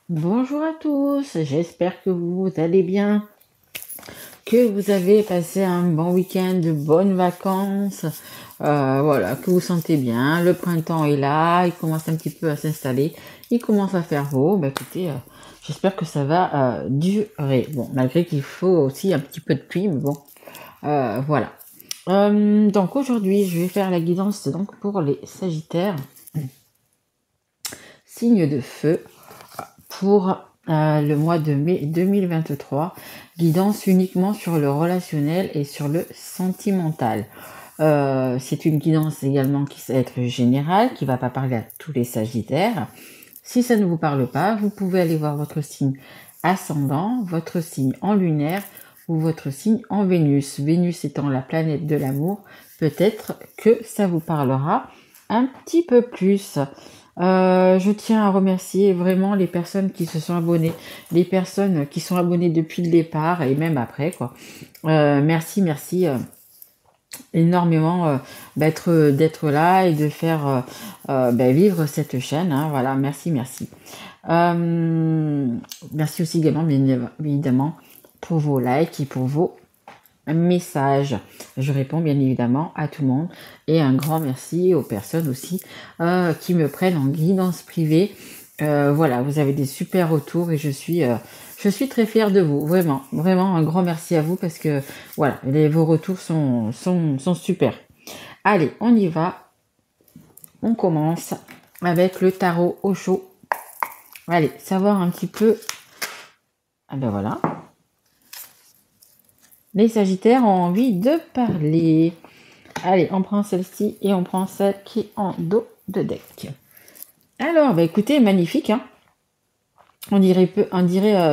Bonjour à tous, j'espère que vous allez bien, que vous avez passé un bon week-end, de bonnes vacances, voilà, que vous sentez bien. Le printemps est là, il commence un petit peu à s'installer, il commence à faire beau. Bah écoutez, j'espère que ça va durer. Bon, malgré qu'il faut aussi un petit peu de pluie, mais bon, voilà. Donc aujourd'hui, je vais faire la guidance donc pour les Sagittaires, signe de feu, pour le mois de mai 2023, guidance uniquement sur le relationnel et sur le sentimental. C'est une guidance également qui va être générale, qui ne va pas parler à tous les Sagittaires. Si ça ne vous parle pas, vous pouvez aller voir votre signe ascendant, votre signe en lunaire ou votre signe en Vénus. Vénus étant la planète de l'amour, peut-être que ça vous parlera un petit peu plus. Je tiens à remercier vraiment les personnes qui se sont abonnées, les personnes qui sont abonnées depuis le départ et même après, quoi. Merci énormément d'être là et de faire vivre cette chaîne, hein. Voilà, merci. Merci aussi également, bien évidemment, pour vos likes et pour vos messages. Je réponds bien évidemment à tout le monde et un grand merci aux personnes aussi qui me prennent en guidance privée. Voilà, vous avez des super retours et je suis très fière de vous, vraiment un grand merci à vous parce que voilà, vos retours sont super. Allez, on y va. On commence avec le tarot Osho. Allez, savoir un petit peu. Ah ben voilà. Les Sagittaires ont envie de parler. Allez, on prend celle-ci et on prend celle qui est en dos de deck. Alors, bah écoutez, magnifique, hein. On dirait,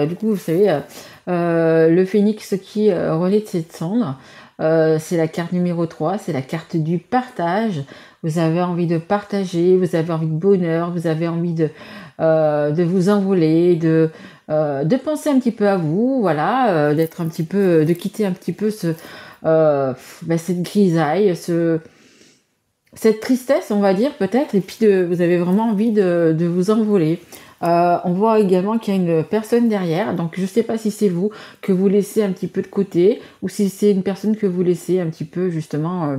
du coup, vous savez, le phénix qui renaît de ses cendres. C'est la carte numéro 3, c'est la carte du partage. Vous avez envie de partager, vous avez envie de bonheur, vous avez envie de vous envoler, de penser un petit peu à vous, voilà, d'être un petit peu, de quitter un petit peu cette grisaille, cette tristesse, on va dire peut-être, et puis vous avez vraiment envie de vous envoler. On voit également qu'il y a une personne derrière, donc je ne sais pas si c'est vous que vous laissez un petit peu de côté ou si c'est une personne que vous laissez un petit peu justement,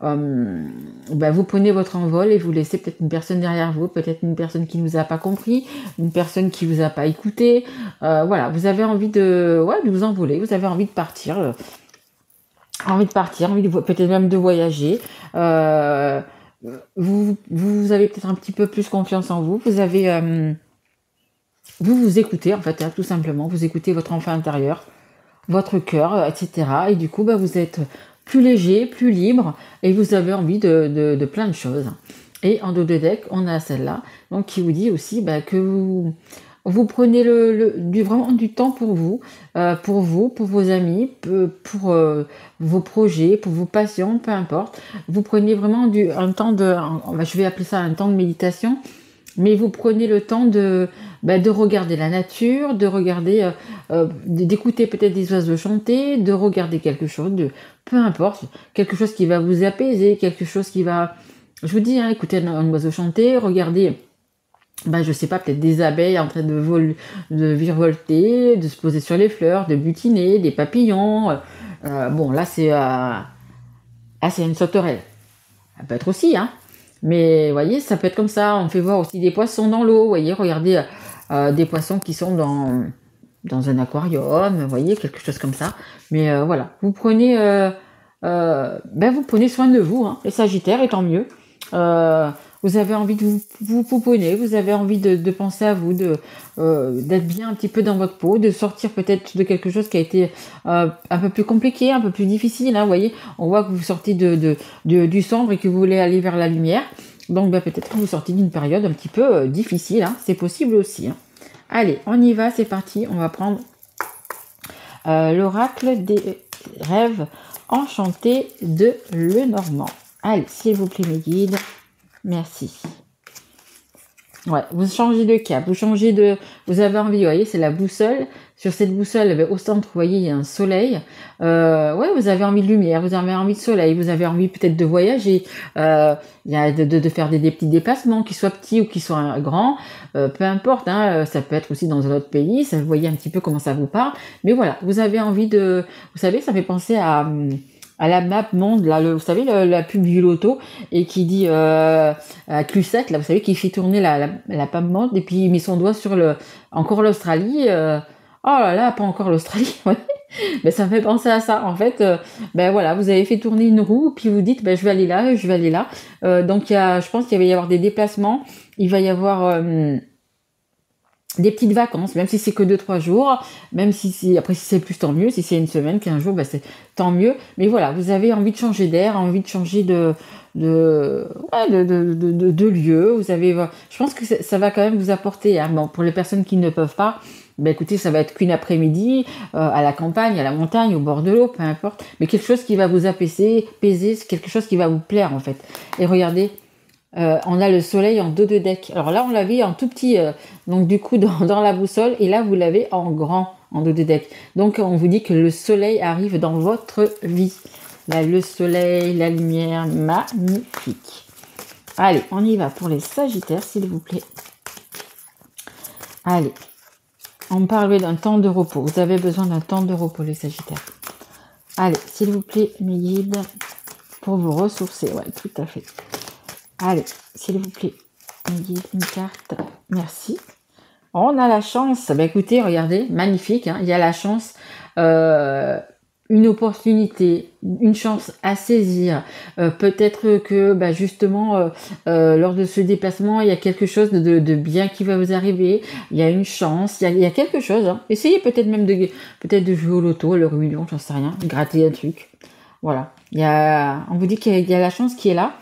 vous prenez votre envol et vous laissez peut-être une personne derrière vous, peut-être une personne qui ne vous a pas compris, une personne qui ne vous a pas écouté, voilà, vous avez envie de vous envoler, vous avez envie de partir, peut-être même de voyager. Vous avez peut-être un petit peu plus confiance en vous. Vous avez, vous écoutez en fait, hein, tout simplement. Vous écoutez votre enfant intérieur, votre cœur, etc. Et du coup, vous êtes plus léger, plus libre, et vous avez envie de plein de choses. Et en dos de deck, on a celle-là, donc qui vous dit aussi que vous prenez vraiment du temps pour vous, pour vos amis, pour vos projets, pour vos passions, peu importe. Vous prenez vraiment un temps je vais appeler ça un temps de méditation, mais vous prenez le temps de regarder la nature, de regarder, d'écouter peut-être des oiseaux chanter, de regarder quelque chose, peu importe, quelque chose qui va vous apaiser, quelque chose qui va, je vous dis, hein, écoutez un oiseau chanter, regardez, je sais pas, peut-être des abeilles en train de virevolter, de se poser sur les fleurs, de butiner, des papillons. Bon, là, c'est une sauterelle. Ça peut être aussi, hein. Mais vous voyez, ça peut être comme ça. On fait voir aussi des poissons dans l'eau. Vous voyez, regardez des poissons qui sont dans un aquarium. Vous voyez, quelque chose comme ça. Mais voilà, vous prenez soin de vous, hein, les Sagittaires, et tant mieux. Vous avez envie de vous pouponner, vous avez envie de penser à vous, d'être bien un petit peu dans votre peau, de sortir peut-être de quelque chose qui a été un peu plus compliqué, un peu plus difficile, hein, vous voyez, on voit que vous sortez du sombre et que vous voulez aller vers la lumière, donc peut-être que vous sortez d'une période un petit peu difficile, hein, c'est possible aussi, hein. Allez, on y va, c'est parti, on va prendre l'oracle des rêves enchantés de Lenormand. Allez, s'il vous plaît mes guides. Merci. Ouais, vous changez de cap, vous avez envie, vous voyez, c'est la boussole. Sur cette boussole, au centre, vous voyez, il y a un soleil. Ouais, vous avez envie de lumière, vous avez envie de soleil, vous avez envie peut-être de voyager, il y a de faire des petits déplacements, qu'ils soient petits ou qu'ils soient grands, peu importe, hein, ça peut être aussi dans un autre pays, ça, vous voyez un petit peu comment ça vous parle. Mais voilà, vous avez envie de, vous savez, ça fait penser à la map monde, là, vous savez, la pub du loto, et qui dit à Clusac, là, vous savez, qui fait tourner la map monde, et puis il met son doigt sur encore l'Australie. Oh là là, pas encore l'Australie. Ouais. Ben, ça me fait penser à ça. En fait, ben voilà, vous avez fait tourner une roue, puis vous dites, ben je vais aller là, je vais aller là. Donc je pense qu'il va y avoir des déplacements. Il va y avoir des petites vacances, même si c'est que 2-3 jours, même si après si c'est plus tant mieux, si c'est une semaine, 15 jours, ben c'est tant mieux. Mais voilà, vous avez envie de changer d'air, envie de changer de lieu. Vous avez, je pense que ça va quand même vous apporter, hein, bon, pour les personnes qui ne peuvent pas, ben écoutez, ça va être qu'une après-midi, à la campagne, à la montagne, au bord de l'eau, peu importe, mais quelque chose qui va vous apaiser, c'est quelque chose qui va vous plaire en fait. Et regardez, on a le soleil en dos de deck. Alors là, on l'avait en tout petit, donc du coup dans la boussole, et là vous l'avez en grand, en dos de deck. Donc on vous dit que le soleil arrive dans votre vie. Là, le soleil, la lumière, magnifique. Allez, on y va pour les Sagittaires, s'il vous plaît. Allez, on me parlait d'un temps de repos. Vous avez besoin d'un temps de repos, les Sagittaires. Allez, s'il vous plaît, mes guides, pour vous ressourcer. Ouais, tout à fait. Allez, s'il vous plaît, mes guides, une carte. Merci. On a la chance. Ben écoutez, regardez, magnifique. Hein, il y a la chance. Une opportunité, une chance à saisir. Peut-être que justement, lors de ce déplacement, il y a quelque chose de bien qui va vous arriver. Il y a une chance, il y a quelque chose. Hein. Essayez peut-être même de jouer au loto, à l'euro million, j'en sais rien, gratter un truc. Voilà. On vous dit qu'il y a la chance qui est là.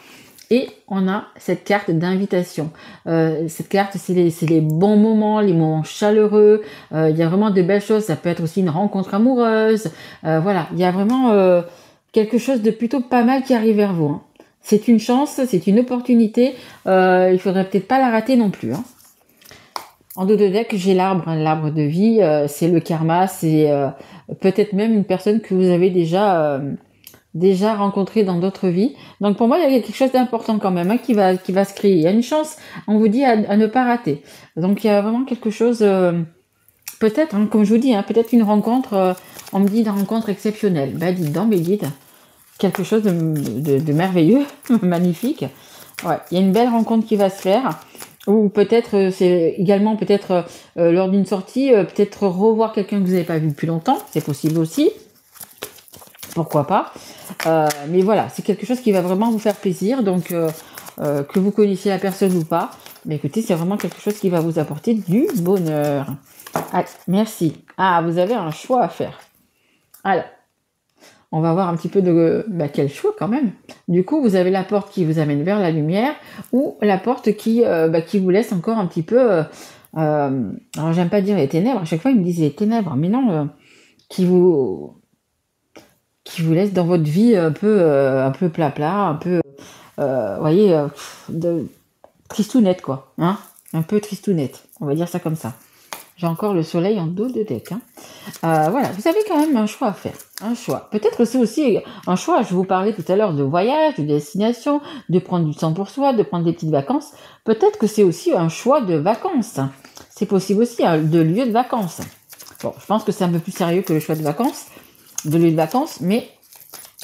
Et on a cette carte d'invitation. Cette carte, c'est les bons moments, les moments chaleureux. Il y a vraiment de belles choses. Ça peut être aussi une rencontre amoureuse. Voilà, il y a vraiment quelque chose de plutôt pas mal qui arrive vers vous. Hein. C'est une chance, c'est une opportunité. Il faudrait peut-être pas la rater non plus. Hein. En dos de deck, j'ai l'arbre de vie. C'est le karma. C'est peut-être même une personne que vous avez déjà rencontré dans d'autres vies. Donc pour moi, il y a quelque chose d'important quand même, hein, qui va se créer. Il y a une chance, on vous dit, à ne pas rater. Donc il y a vraiment quelque chose, peut-être, hein, comme je vous dis, hein, peut-être une rencontre, on me dit une rencontre exceptionnelle. Ben dites donc, mes guides, quelque chose de merveilleux, magnifique. Ouais, il y a une belle rencontre qui va se faire. Ou peut-être, c'est également peut-être lors d'une sortie, peut-être revoir quelqu'un que vous n'avez pas vu depuis longtemps, c'est possible aussi. Pourquoi pas, mais voilà, c'est quelque chose qui va vraiment vous faire plaisir, donc que vous connaissiez la personne ou pas, mais écoutez, c'est vraiment quelque chose qui va vous apporter du bonheur. Ah, merci. Ah, vous avez un choix à faire. Alors, on va voir un petit peu de quel choix quand même. Du coup, vous avez la porte qui vous amène vers la lumière, ou la porte qui vous laisse encore un petit peu, alors j'aime pas dire les ténèbres, à chaque fois ils me disent les ténèbres, mais non, qui vous laisse dans votre vie un peu plat, un peu, voyez, tristounette, quoi. Hein, un peu tristounette, on va dire ça comme ça. J'ai encore le soleil en dos de deck. Hein. Voilà, vous avez quand même un choix à faire. Un choix. Peut-être que c'est aussi un choix, je vous parlais tout à l'heure de voyage, de destination, de prendre du temps pour soi, de prendre des petites vacances. Peut-être que c'est aussi un choix de vacances. C'est possible aussi, hein, de lieu de vacances. Bon, je pense que c'est un peu plus sérieux que le choix de vacances. De lieu de vacances, mais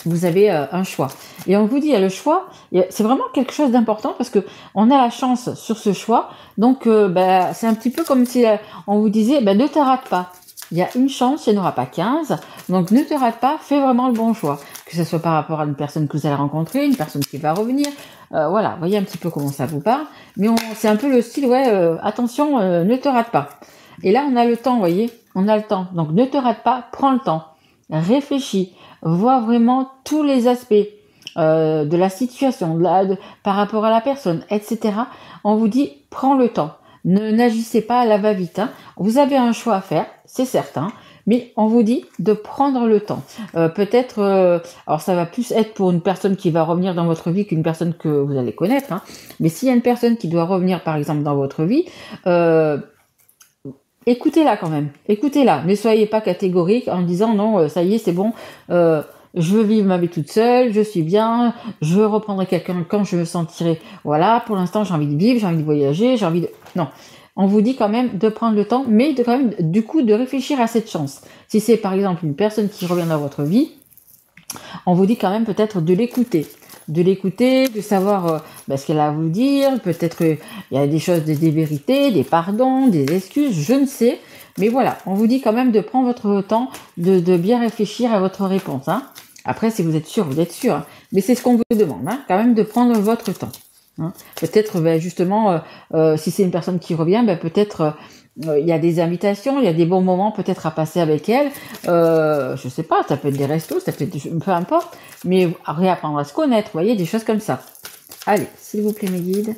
vous avez un choix. Et on vous dit, le choix, c'est vraiment quelque chose d'important parce que on a la chance sur ce choix. Donc, c'est un petit peu comme si on vous disait, ne te rate pas. Il y a une chance, il n'y en aura pas 15. Donc, ne te rate pas, fais vraiment le bon choix. Que ce soit par rapport à une personne que vous allez rencontrer, une personne qui va revenir. Voilà, voyez un petit peu comment ça vous parle. Mais c'est un peu le style, attention, ne te rate pas. Et là, on a le temps, vous voyez, on a le temps. Donc, ne te rate pas, prends le temps. Réfléchis, vois vraiment tous les aspects de la situation, par rapport à la personne, etc. On vous dit, prends le temps. N'agissez pas à la va-vite. Hein. Vous avez un choix à faire, c'est certain, Mais on vous dit de prendre le temps. Peut-être, alors ça va plus être pour une personne qui va revenir dans votre vie qu'une personne que vous allez connaître, hein. Mais s'il y a une personne qui doit revenir, par exemple, dans votre vie, écoutez-la quand même. Écoutez-la. Ne soyez pas catégorique en disant non, ça y est, c'est bon. Je veux vivre ma vie toute seule, je suis bien, je reprendrai quelqu'un quand je me sentirai. Voilà, pour l'instant, j'ai envie de vivre, j'ai envie de voyager, j'ai envie de. Non. On vous dit quand même de prendre le temps, mais de quand même, du coup, de réfléchir à cette chance. Si c'est par exemple une personne qui revient dans votre vie, on vous dit quand même peut-être de l'écouter. De l'écouter, de savoir ce qu'elle a à vous dire. Peut-être qu'il y a des choses, des vérités, des pardons, des excuses, je ne sais. Mais voilà, on vous dit quand même de prendre votre temps, de bien réfléchir à votre réponse. Hein. Après, si vous êtes sûr, vous êtes sûr. Hein. Mais c'est ce qu'on vous demande, hein, quand même de prendre votre temps. Hein. Peut-être, justement, si c'est une personne qui revient, peut-être il y a des invitations, il y a des bons moments peut-être à passer avec elle. Je sais pas, ça peut être des restos, ça peut être peu importe, mais réapprendre à se connaître, vous voyez, des choses comme ça. Allez, s'il vous plaît, mes guides,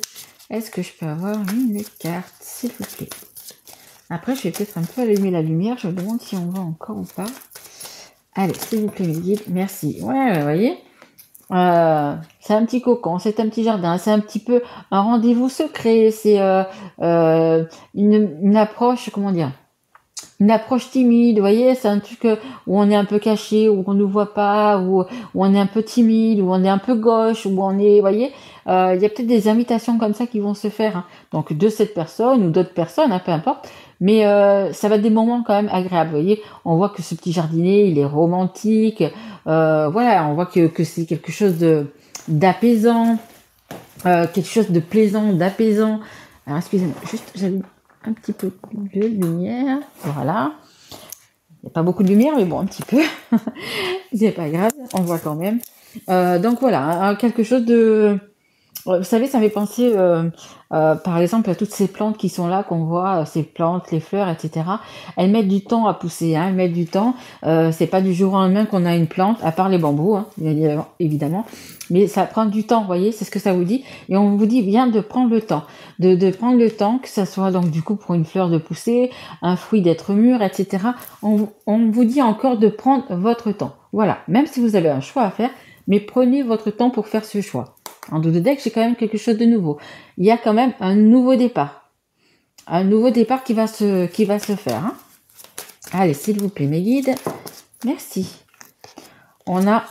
est-ce que je peux avoir une carte, s'il vous plaît? Après, je vais peut-être un peu allumer la lumière, je me demande si on va encore ou pas. Allez, s'il vous plaît, mes guides, merci. Ouais, vous voyez, c'est un petit cocon, c'est un petit jardin, c'est un petit peu un rendez-vous secret, c'est une approche, comment dire, une approche timide, vous voyez, c'est un truc où on est un peu caché, où on ne nous voit pas, où on est un peu timide, où on est un peu gauche, où on est, vous voyez, il y a peut-être des invitations comme ça qui vont se faire, hein. Donc de cette personne ou d'autres personnes, hein, peu importe, mais ça va être des moments quand même agréables, vous voyez, on voit que ce petit jardinier, il est romantique, voilà, on voit que c'est quelque chose d'apaisant, quelque chose de plaisant, d'apaisant. Alors excusez-moi, juste j'allume un petit peu de lumière, voilà. Il n'y a pas beaucoup de lumière, mais bon, un petit peu. C'est pas grave, on voit quand même. Donc voilà, quelque chose de... Vous savez, ça me fait penser, par exemple, à toutes ces plantes qui sont là, qu'on voit, ces plantes, les fleurs, etc. Elles mettent du temps à pousser, hein, elles mettent du temps. C'est pas du jour au lendemain qu'on a une plante, à part les bambous, hein, évidemment. Mais ça prend du temps, vous voyez, c'est ce que ça vous dit. Et on vous dit bien de prendre le temps. De prendre le temps, que ça soit donc du coup pour une fleur de pousser, un fruit d'être mûr, etc. On vous dit encore de prendre votre temps. Voilà, même si vous avez un choix à faire, mais prenez votre temps pour faire ce choix. En dos de deck, j'ai quand même quelque chose de nouveau. Il y a quand même un nouveau départ. Un nouveau départ qui va se faire. Hein. Allez, s'il vous plaît, mes guides. Merci. On a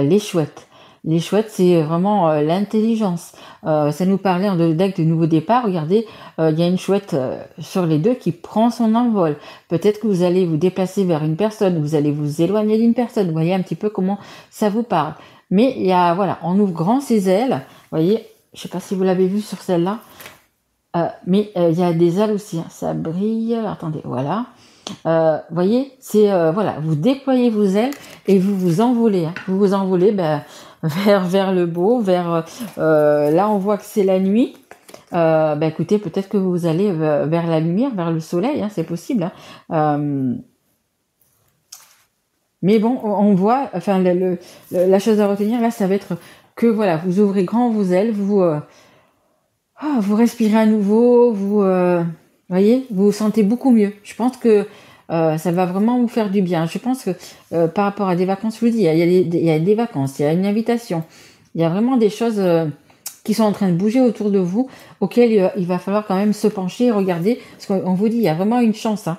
les chouettes. Les chouettes, c'est vraiment l'intelligence. Ça nous parlait en dos de deck de nouveau départ. Regardez, il y a une chouette sur les deux qui prend son envol. Peut-être que vous allez vous déplacer vers une personne, vous allez vous éloigner d'une personne. Vous voyez un petit peu comment ça vous parle. Mais il y a, voilà, on ouvre grand ses ailes. Vous voyez, je ne sais pas si vous l'avez vu sur celle-là. Mais il y a des ailes aussi. Hein, ça brille. Attendez, voilà. Vous voyez, c'est, voilà, vous déployez vos ailes et vous vous envolez. Hein. Vous vous envolez vers le beau, vers... là, on voit que c'est la nuit. Écoutez, peut-être que vous allez vers la lumière, vers le soleil. Hein, c'est possible. Hein. Mais bon, on voit, enfin, la chose à retenir là, ça va être que voilà, vous ouvrez grand vos ailes, vous respirez à nouveau, vous voyez, vous vous sentez beaucoup mieux. Je pense que ça va vraiment vous faire du bien. Je pense que par rapport à des vacances, je vous dis, il y a des vacances, il y a une invitation, il y a vraiment des choses qui sont en train de bouger autour de vous, auxquelles il va falloir quand même se pencher et regarder, parce qu'on vous dit, il y a vraiment une chance, hein.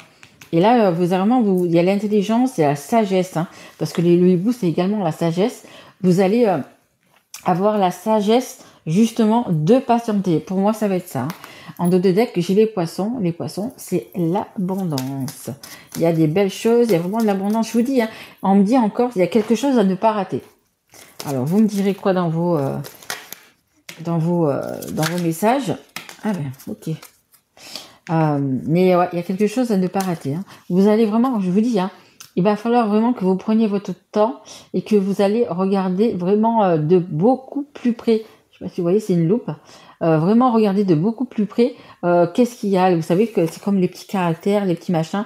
Et là, il y a l'intelligence et la sagesse, hein, parce que le hibou, c'est également la sagesse. Vous allez avoir la sagesse, justement, de patienter. Pour moi, ça va être ça. Hein. En dos de deck, j'ai les poissons. Les poissons, c'est l'abondance. Il y a des belles choses, il y a vraiment de l'abondance. Je vous dis, hein, on me dit encore, il y a quelque chose à ne pas rater. Alors, vous me direz quoi dans vos messages? Ah ben, ok. Mais ouais, il y a quelque chose à ne pas rater. Hein. Vous allez vraiment, je vous dis, hein, il va falloir vraiment que vous preniez votre temps et que vous allez regarder vraiment de beaucoup plus près. Je sais pas si vous voyez, c'est une loupe. Vraiment regarder de beaucoup plus près qu'est-ce qu'il y a. Vous savez que c'est comme les petits caractères, les petits machins.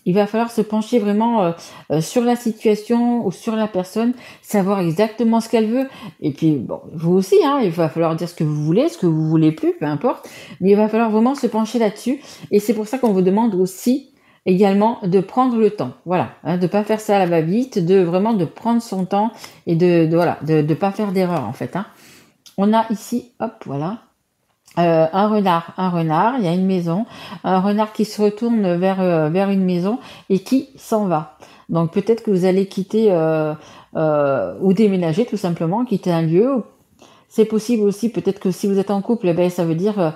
Il va falloir se pencher vraiment sur la situation ou sur la personne, savoir exactement ce qu'elle veut. Et puis, bon, vous aussi, hein, il va falloir dire ce que vous voulez plus, peu importe. Mais il va falloir vraiment se pencher là-dessus. Et c'est pour ça qu'on vous demande aussi également de prendre le temps, voilà, hein, de pas faire ça à la va-vite, de vraiment de prendre son temps et voilà, de pas faire d'erreur en fait, hein. On a ici, hop, voilà, un renard, il y a une maison, un renard qui se retourne vers une maison et qui s'en va. Donc peut-être que vous allez quitter ou déménager tout simplement, quitter un lieu. C'est possible aussi, peut-être que si vous êtes en couple, eh ben, ça veut dire,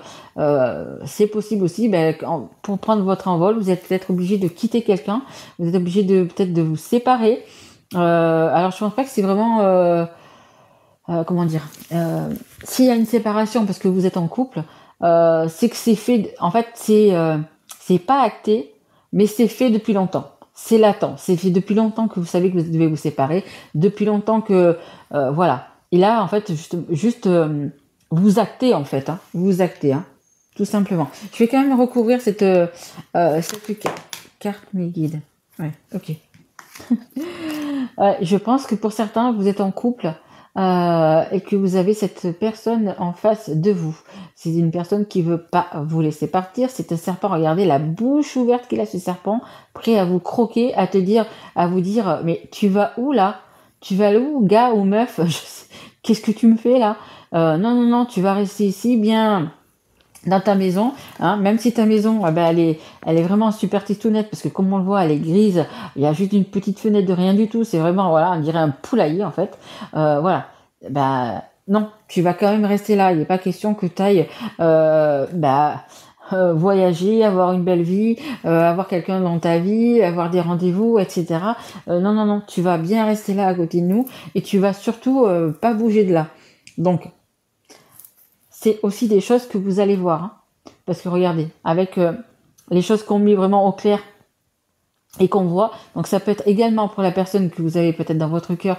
c'est possible aussi, ben, pour prendre votre envol, vous êtes peut-être obligé de quitter quelqu'un, vous êtes obligé de peut-être de vous séparer. Alors je pense pas que c'est vraiment, comment dire, s'il y a une séparation parce que vous êtes en couple, c'est que c'est fait, en fait c'est pas acté, mais c'est fait depuis longtemps. C'est latent, c'est fait depuis longtemps que vous savez que vous devez vous séparer, depuis longtemps que, voilà. Et là, en fait, juste vous actez, en fait, hein, vous actez, hein, tout simplement. Je vais quand même recouvrir cette carte mes guides. Ouais, ok. Je pense que pour certains, vous êtes en couple et que vous avez cette personne en face de vous. C'est une personne qui veut pas vous laisser partir. C'est un serpent. Regardez la bouche ouverte qu'il a, ce serpent, prêt à vous croquer, à vous dire, mais tu vas où là? Tu vas où, gars ou meuf? Qu'est-ce que tu me fais là? Non, non, non, tu vas rester ici, bien dans ta maison, hein, même si ta maison, elle est vraiment super tristounette, parce que comme on le voit, elle est grise, il y a juste une petite fenêtre de rien du tout, c'est vraiment, voilà, on dirait un poulailler en fait, voilà, non, tu vas quand même rester là, il n'est pas question que tu ailles, voyager, avoir une belle vie, avoir quelqu'un dans ta vie, avoir des rendez-vous, etc. Non, non, non, tu vas bien rester là à côté de nous, et tu vas surtout pas bouger de là. Donc, c'est aussi des choses que vous allez voir. Hein. Parce que regardez, avec les choses qu'on met vraiment au clair et qu'on voit, donc ça peut être également pour la personne que vous avez peut-être dans votre cœur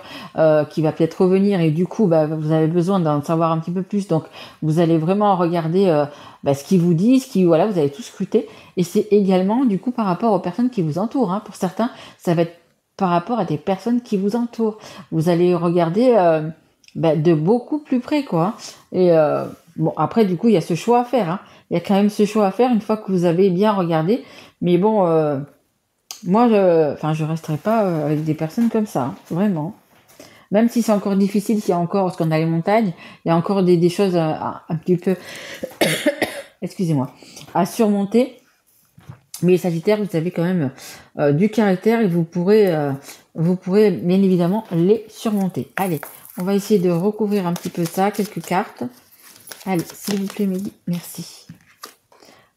qui va peut-être revenir et du coup vous avez besoin d'en savoir un petit peu plus. Donc vous allez vraiment regarder ce qu'il vous dit, voilà, vous allez tout scruter. Et c'est également du coup par rapport aux personnes qui vous entourent. Hein. Pour certains, ça va être par rapport à des personnes qui vous entourent. Vous allez regarder de beaucoup plus près, quoi. Et bon, après, du coup, il y a ce choix à faire. Hein. Il y a quand même ce choix à faire une fois que vous avez bien regardé. Mais bon, moi, je resterai pas avec des personnes comme ça, hein, vraiment. Même si c'est encore difficile, s'il y a encore, parce qu'on a les montagnes, il y a encore des choses un petit peu, excusez-moi, à surmonter. Mais les Sagittaires, vous avez quand même du caractère et vous pourrez bien évidemment les surmonter. Allez, on va essayer de recouvrir un petit peu ça, quelques cartes. Allez, s'il vous plaît, Mehdi, merci.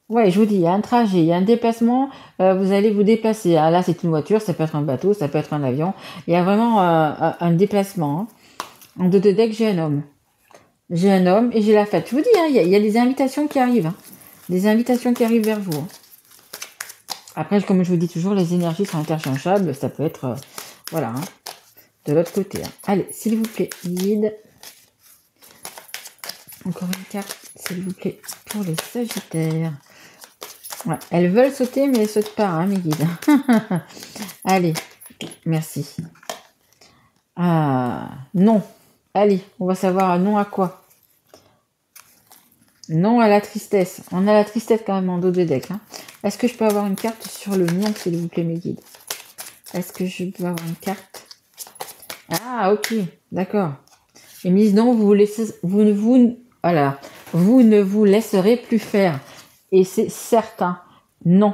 Ouais, je vous dis, il y a un trajet, il y a un déplacement, vous allez vous déplacer. Ah, là, c'est une voiture, ça peut être un bateau, ça peut être un avion. Il y a vraiment un déplacement. Hein. En deux de deck, j'ai un homme. J'ai un homme et j'ai la fête. Je vous dis, hein, il y a des invitations qui arrivent. Hein. Des invitations qui arrivent vers vous. Hein. Après, comme je vous dis toujours, les énergies sont interchangeables. Ça peut être, voilà, hein, de l'autre côté. Hein. Allez, s'il vous plaît, guide. Encore une carte, s'il vous plaît, pour les Sagittaires. Ouais, elles veulent sauter, mais elles sautent pas, hein, mes guides. Allez, merci. Ah, non. Allez, on va savoir non à quoi. Non à la tristesse. On a la tristesse quand même en dos de deck. Hein. Est-ce que je peux avoir une carte sur le non, s'il vous plaît, mes guides? Est-ce que je peux avoir une carte? Ah, ok, d'accord. Ils me disent non, vous ne vous laisserez plus faire. Et c'est certain, non.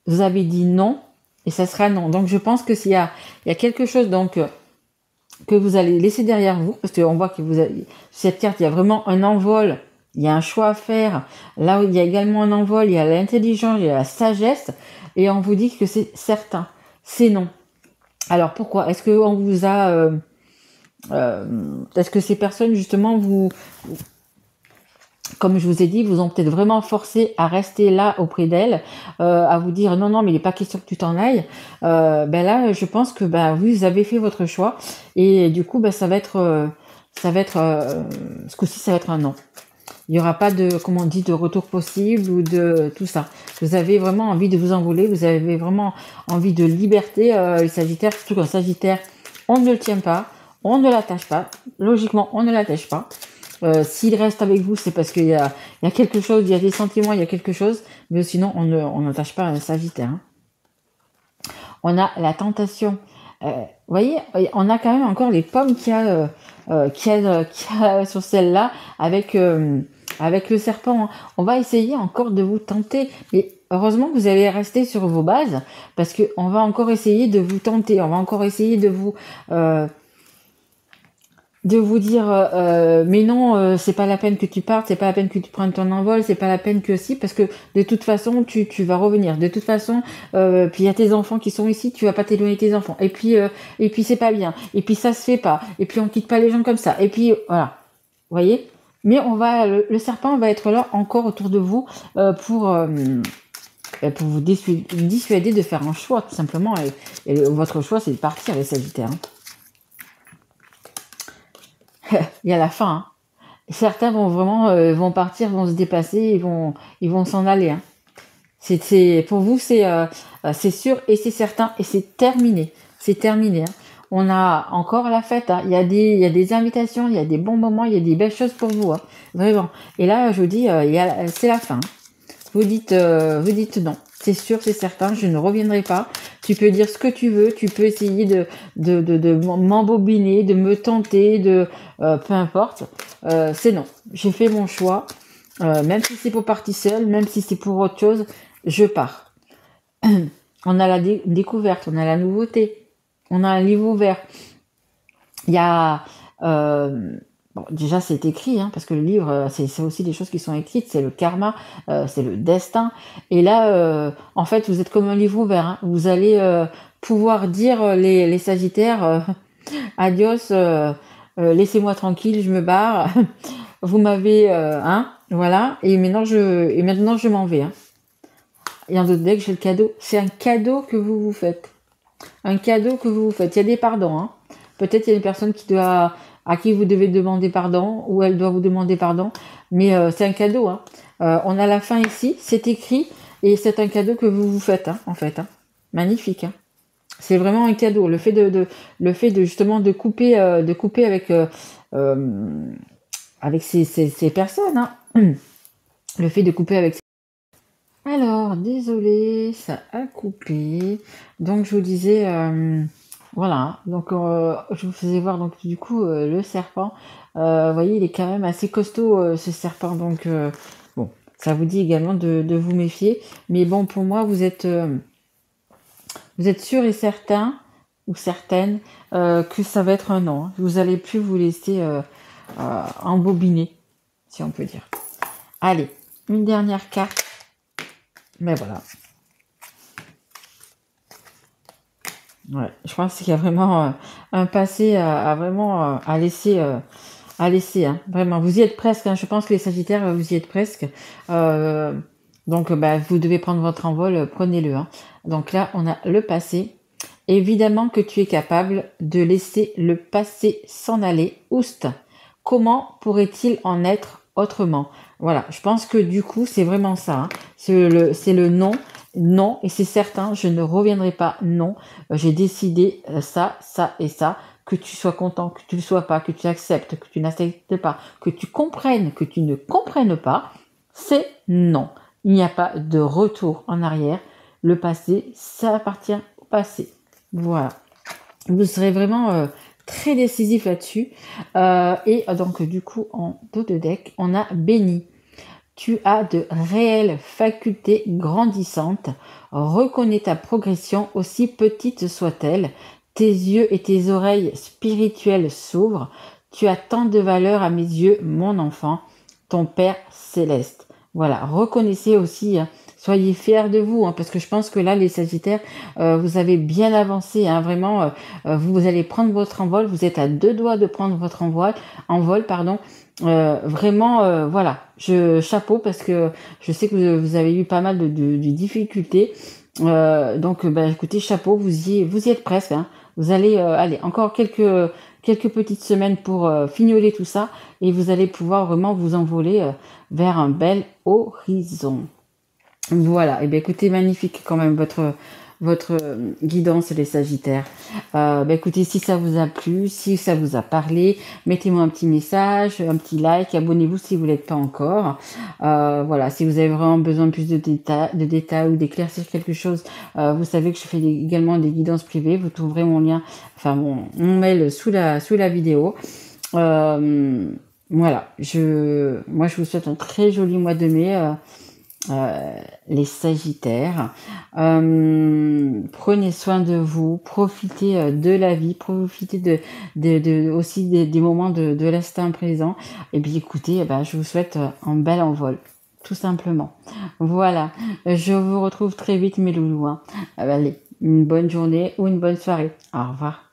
Vous avez dit non, et ça sera non. Donc je pense que s'il y a quelque chose donc que vous allez laisser derrière vous, parce qu'on voit que cette carte, il y a vraiment un envol, il y a un choix à faire. Là où il y a également un envol, il y a l'intelligence, il y a la sagesse, et on vous dit que c'est certain, c'est non. Alors pourquoi? Est-ce qu'on vous a est-ce que ces personnes justement comme je vous ai dit, vous ont peut-être vraiment forcé à rester là auprès d'elles, à vous dire non, mais il n'est pas question que tu t'en ailles. Là, je pense que vous avez fait votre choix et du coup, ça va être ce coup-ci, ça va être un non. Il n'y aura pas de, comment on dit, de retour possible ou de tout ça. Vous avez vraiment envie de vous envoler, vous avez vraiment envie de liberté, les Sagittaires, surtout qu'un Sagittaire, on ne le tient pas, on ne l'attache pas. Logiquement, on ne l'attache pas. S'il reste avec vous, c'est parce qu'il y a quelque chose, il y a des sentiments, il y a quelque chose, mais sinon, on n'attache pas un Sagittaire. Hein. On a la tentation. Vous voyez, on a quand même encore les pommes qu'il y a sur celle-là avec le serpent, hein. On va essayer encore de vous tenter. Mais heureusement que vous allez rester sur vos bases parce qu'on va encore essayer de vous tenter. On va encore essayer de vous dire mais non, c'est pas la peine que tu partes, c'est pas la peine que tu prennes ton envol, c'est pas la peine que si, parce que de toute façon tu vas revenir, de toute façon puis il y a tes enfants qui sont ici, tu vas pas t'éloigner de tes enfants, et puis c'est pas bien, et puis ça se fait pas, et puis on quitte pas les gens comme ça, et puis voilà, vous voyez. Mais le serpent va être là encore autour de vous pour vous dissuader de faire un choix tout simplement, et votre choix c'est de partir, les Sagittaires, hein. Il y a la fin, hein. Certains vont vraiment vont partir, vont se dépasser, ils vont s'en aller, hein. Pour vous, c'est sûr et c'est certain et c'est terminé. C'est terminé, hein. On a encore la fête, hein. Il y a des invitations, il y a des bons moments, il y a des belles choses pour vous, hein. Vraiment. Et là, je vous dis, c'est la fin. Vous dites non. C'est sûr, c'est certain, je ne reviendrai pas. Tu peux dire ce que tu veux, tu peux essayer de m'embobiner, de me tenter, peu importe. C'est non. J'ai fait mon choix. Même si c'est pour partir seule, même si c'est pour autre chose, je pars. On a la découverte, on a la nouveauté, on a un livre ouvert. Il y a... bon, déjà, c'est écrit, hein, parce que le livre, c'est aussi des choses qui sont écrites, c'est le karma, c'est le destin. Et là, en fait, vous êtes comme un livre ouvert, hein. Vous allez pouvoir dire, les Sagittaires, adios, laissez-moi tranquille, je me barre. Vous m'avez... hein, voilà, et maintenant je m'en vais, hein. Et dans d'autres decks, j'ai le cadeau. C'est un cadeau que vous vous faites. Un cadeau que vous vous faites. Il y a des pardons, hein. Peut-être il y a une personne à qui vous devez demander pardon, ou elle doit vous demander pardon, mais c'est un cadeau, hein. On a la fin ici, c'est écrit, et c'est un cadeau que vous vous faites, hein, en fait, hein. Magnifique, hein. C'est vraiment un cadeau. Le fait de justement de couper avec ces personnes, hein. Le fait de couper avec... Alors, désolé, ça a coupé. Donc, je vous disais, voilà. Donc, je vous faisais voir, donc, du coup, le serpent. Vous voyez, il est quand même assez costaud, ce serpent. Donc, bon, ça vous dit également de vous méfier. Mais bon, pour moi, vous êtes sûr et certain, ou certaine, que ça va être un non, hein. Vous allez plus vous laisser embobiner, si on peut dire. Allez, une dernière carte. Mais voilà. Ouais, je pense qu'il y a vraiment un passé à laisser, hein. Vraiment, vous y êtes presque, hein. Je pense que les Sagittaires, vous y êtes presque. Donc, vous devez prendre votre envol, prenez-le, hein. Donc là, on a le passé. Évidemment que tu es capable de laisser le passé s'en aller. Oust. Comment pourrait-il en être autrement? Voilà, je pense que du coup, c'est vraiment ça, hein. C'est le non, non, et c'est certain, je ne reviendrai pas, non. J'ai décidé ça, ça et ça. Que tu sois content, que tu ne le sois pas, que tu acceptes, que tu n'acceptes pas, que tu comprennes, que tu ne comprennes pas, c'est non. Il n'y a pas de retour en arrière. Le passé, ça appartient au passé. Voilà. Vous serez vraiment très décisif là-dessus. Et donc, du coup, en dos de deck, on a béni. Tu as de réelles facultés grandissantes. Reconnais ta progression, aussi petite soit-elle. Tes yeux et tes oreilles spirituelles s'ouvrent. Tu as tant de valeur à mes yeux, mon enfant, ton Père céleste. Voilà, reconnaissez aussi, hein, soyez fiers de vous, hein, parce que je pense que là, les Sagittaires, vous avez bien avancé, hein, vraiment, vous allez prendre votre envol, vous êtes à 2 doigts de prendre votre envol, pardon. Vraiment, voilà, chapeau, parce que je sais que vous avez eu pas mal de difficultés. Donc, écoutez, chapeau, vous y êtes presque, hein. Vous allez, encore quelques petites semaines pour fignoler tout ça, et vous allez pouvoir vraiment vous envoler vers un bel horizon. Voilà, et bien écoutez, magnifique quand même votre guidance, les Sagittaires. Écoutez, si ça vous a plu, si ça vous a parlé, mettez-moi un petit message, un petit like, abonnez-vous si vous ne l'êtes pas encore. Voilà, si vous avez vraiment besoin de plus de détails ou d'éclaircir quelque chose, vous savez que je fais également des guidances privées. Vous trouverez mon lien, enfin mon mail sous la vidéo. Voilà, moi je vous souhaite un très joli mois de mai, les Sagittaires. Prenez soin de vous, profitez de la vie, profitez aussi des moments de l'instant présent. Et puis écoutez, je vous souhaite un bel envol, tout simplement. Voilà, je vous retrouve très vite mes loulous, hein. Allez, une bonne journée ou une bonne soirée. Au revoir.